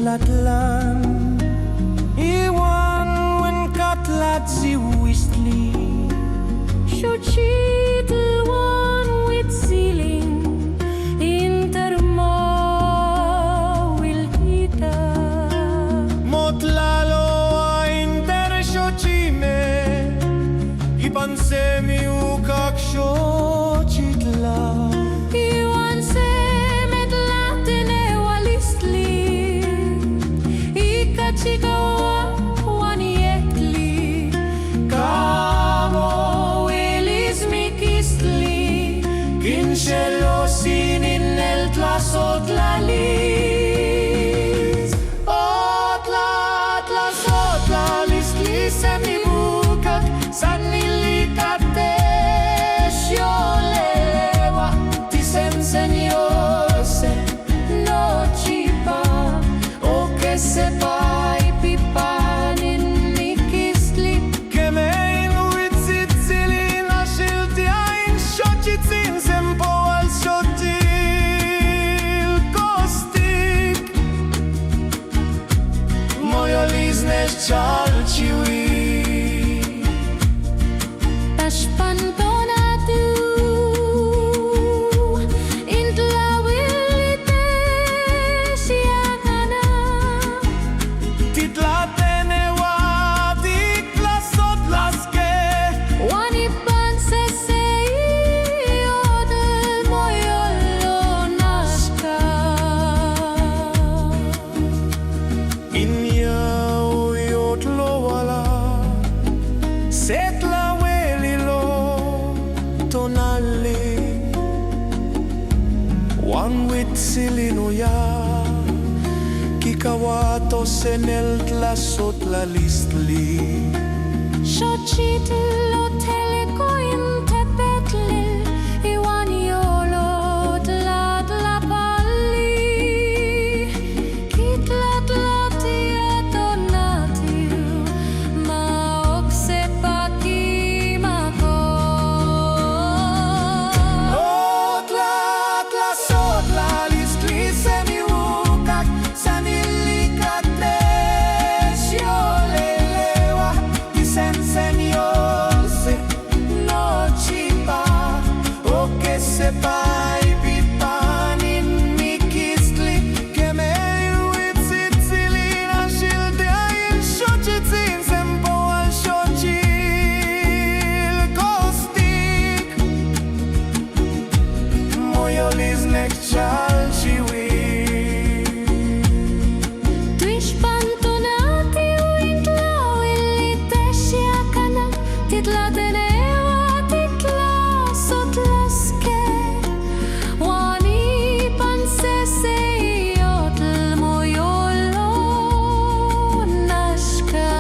Latlan iwan wen katlat si Huitzilin Xóchitl y Huitzilin intermohuilhita motlalo a interxochime ipansemi ukak Xóchitla Otlalis, otlatlas, otlalis, lisemibukak, sannilikate, xiolelewa, tisenseñose, no chipa, o que sepa y pipanin mikistli, que me inuitzilin, Xóchitl y Xóchitl, Cempohualxochitl. Chalchiwi Pashpantonatu Intlawilite Siakana Titlatenewa Tiklasotlaske Wanipan Seseyodel Moyolonaska Setla welilo tonale Wan Huitzilin ya Kikawatos en el tlasotlalistli Xóchitl oteleco intepetlil Iwan yolo tlatlapali Kitlatlati etonatiu Ma oxepaki mako Otlatlas otlalistli semiukak Sanilikate xiolelewa Tisenseñose no chipa O que sepa y pipanin mikistli Que me inuitzilin Xóchitl y Xóchitl Cempohualxochitl Kostik Moyoliznek chalchiwi Tuixpantonatiu intlawilite xiakana Titlatenewa titlasotlaske Wanipan seseyotl moyolonaxka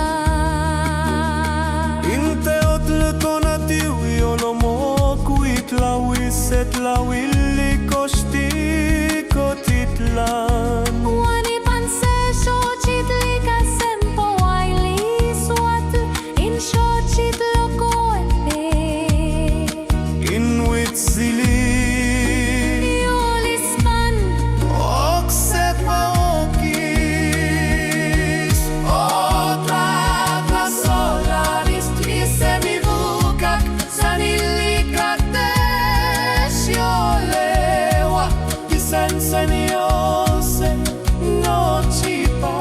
Inteotl tonatiu yolomokuitlawisetlawili kostiko-titlan Wanipan se-Xóchitl ika Cempohualxochitl In Xóchitl okoepe In Huitzilin Yolispan Oksepa okis Otlatlas otlalistli semibukak Sanilikate xiolewa Tisenseñose no chipa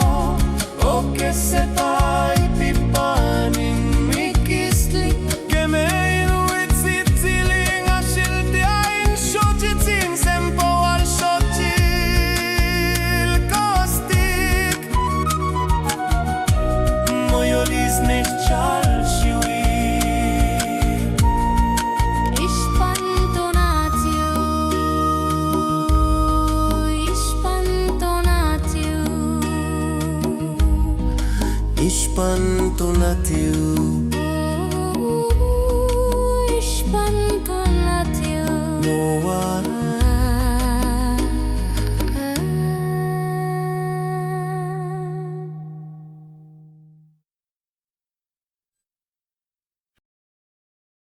O que sepa y pipanin mikistli Que me inuitzilin Xóchitl y Xóchitl Cempohualxochitl Kostik Moyoliznek chalchiwi Ishpantonatiu Ishpantonatiu